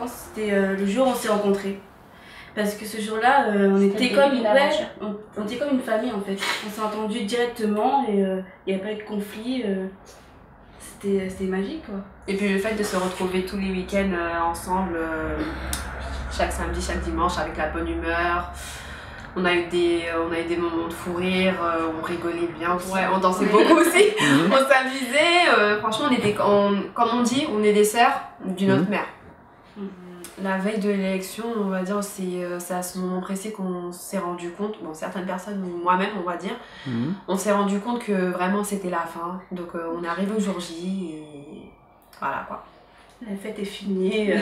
pense que c'était le jour où on s'est rencontrés. Parce que ce jour-là, on était comme une famille en fait. On s'est entendus directement et il n'y a pas eu de conflit. C'était magique quoi. Et puis le fait de se retrouver tous les week-ends ensemble, chaque samedi, chaque dimanche, avec la bonne humeur. On a eu des moments de fou rire, on rigolait bien, ouais, on dansait beaucoup aussi, on s'amusait. Franchement, comme on dit, on est des sœurs d'une autre mère. La veille de l'élection, on va dire, c'est à ce moment précis qu'on s'est rendu compte, bon, certaines personnes, ou moi-même, on va dire, on s'est rendu compte que vraiment c'était la fin. Donc on est arrivé au jour J et voilà quoi. La fête est finie.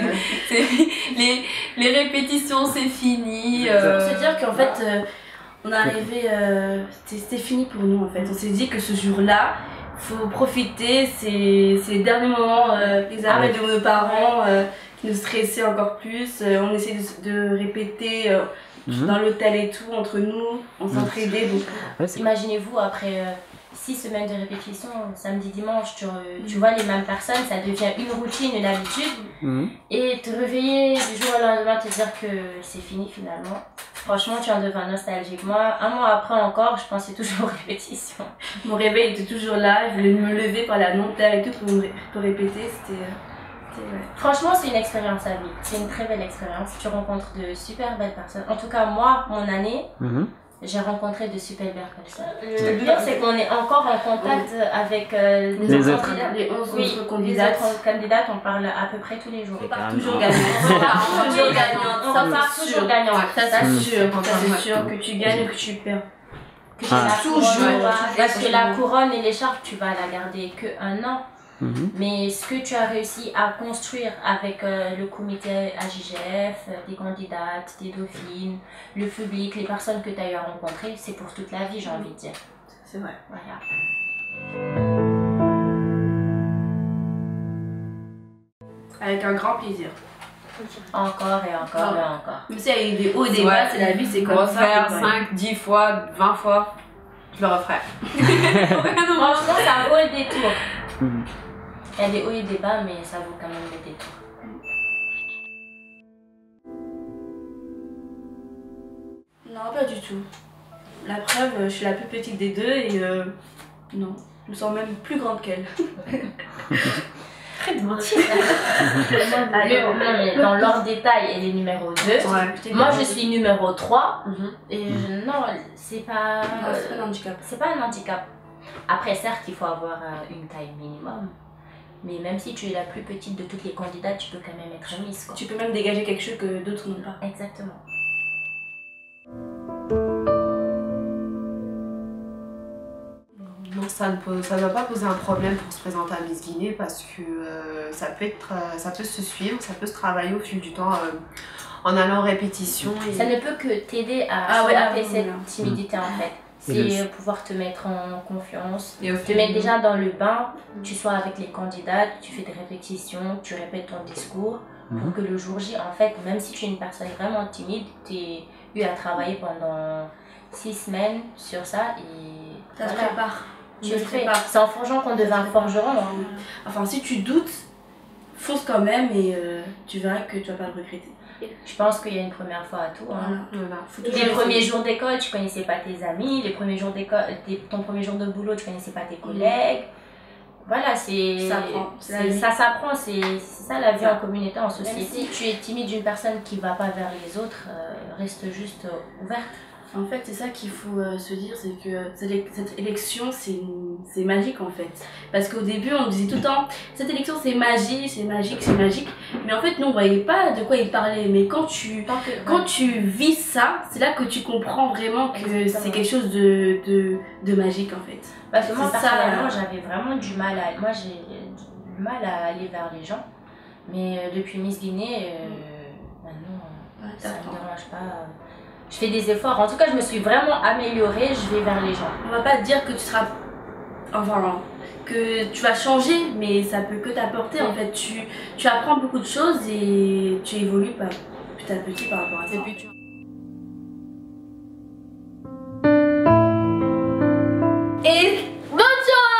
Les répétitions, c'est fini. Pour se dire qu'en fait, on est arrivé, c'était fini pour nous en fait. On s'est dit que ce jour-là, faut profiter, c'est les derniers moments, les arrêts de nos parents qui nous stressaient encore plus. On essayait de répéter dans l'hôtel et tout, entre nous, on s'entraidait beaucoup. Imaginez-vous après 6 semaines de répétition, samedi, dimanche, tu vois les mêmes personnes, ça devient une routine, une habitude. Et te réveiller du jour au lendemain, te dire que c'est fini finalement. Franchement, tu en deviens nostalgique. Moi, un mois après encore, je pensais toujours aux répétitions. Mon réveil était toujours là, je voulais me lever par la montagne et tout pour répéter. Franchement, c'est une expérience à vivre. C'est une très belle expérience. Tu rencontres de super belles personnes. En tout cas, moi, mon année, j'ai rencontré de super belles personnes. Le pire, c'est qu'on est encore en contact avec les 11 autres candidates. Les autres candidates, on parle à peu près tous les jours. On part toujours gagnant. On part toujours gagnant. Ça, c'est sûr. C'est sûr que tu gagnes ou que tu perds. Parce que la couronne et l'écharpe, tu vas la garder que 1 an. Mais ce que tu as réussi à construire avec le comité AJGF, tes candidates, tes dauphines, le public, les personnes que tu as eu à rencontrer, c'est pour toute la vie, j'ai envie de dire. C'est vrai. Voilà. Avec un grand plaisir. Encore et encore et encore. Même s'il y a eu des hauts et des bas, c'est la vie, c'est comme ça. Refaire 5, 10 fois, 20 fois, je le referai. Franchement, ça vaut le détour. Il y a des hauts et des bas, mais ça vaut quand même le détour. Non, pas du tout. La preuve, je suis la plus petite des deux et non, je me sens même plus grande qu'elle. Très de mentir. Dans l'ordre des tailles, elle est numéro 2. Ouais, moi, je suis numéro 3. Et non, c'est pas un handicap. C'est pas un handicap. Après, certes, il faut avoir une taille minimum. Mais même si tu es la plus petite de toutes les candidates, tu peux quand même être Miss. Tu peux même dégager quelque chose que d'autres n'ont pas. Exactement. Non, ça ne doit pas poser un problème pour se présenter à Miss Guinée parce que ça peut se suivre, ça peut se travailler au fil du temps en allant en répétition. Et... Ça ne peut que t'aider à surmonter cette timidité en fait. C'est pouvoir te mettre en confiance, te mettre déjà dans le bain, tu sois avec les candidats, tu fais des répétitions, tu répètes ton discours pour que le jour J, en fait, même si tu es une personne vraiment timide, tu as eu à travailler pendant 6 semaines sur ça et ça se prépare. Tu le fais. C'est en forgeant qu'on devient forgeron. Enfin, si tu doutes, fonce quand même et tu verras que tu vas pas le regretter. Je pense qu'il y a une première fois à tout. Les premiers jours d'école, tu connaissais pas tes amis. Les premiers jours d'école, ton premier jour de boulot, tu connaissais pas tes collègues. Voilà, ça s'apprend. C'est ça la vie en communauté, en société. Même si tu es timide d'une personne qui va pas vers les autres, reste juste ouverte. En fait, c'est ça qu'il faut se dire, c'est que cette élection, c'est magique en fait. Parce qu'au début, on disait tout le temps, cette élection c'est magique, c'est magique, c'est magique. Mais en fait, nous, on voyait pas de quoi il parlait. Mais quand tu vis ça, c'est là que tu comprends vraiment que c'est quelque chose de magique en fait. Parce que moi, personnellement, j'avais vraiment du mal à... Moi, j'ai du mal à aller vers les gens. Mais depuis Miss Guinée, maintenant, ça ne me dérange pas. Je fais des efforts. En tout cas, je me suis vraiment améliorée. Je vais vers les gens. On va pas te dire que tu seras... Enfin, que tu vas changer, mais ça peut que t'apporter. En fait, tu apprends beaucoup de choses et tu évolues petit à petit par rapport à ça. Et bonne chance.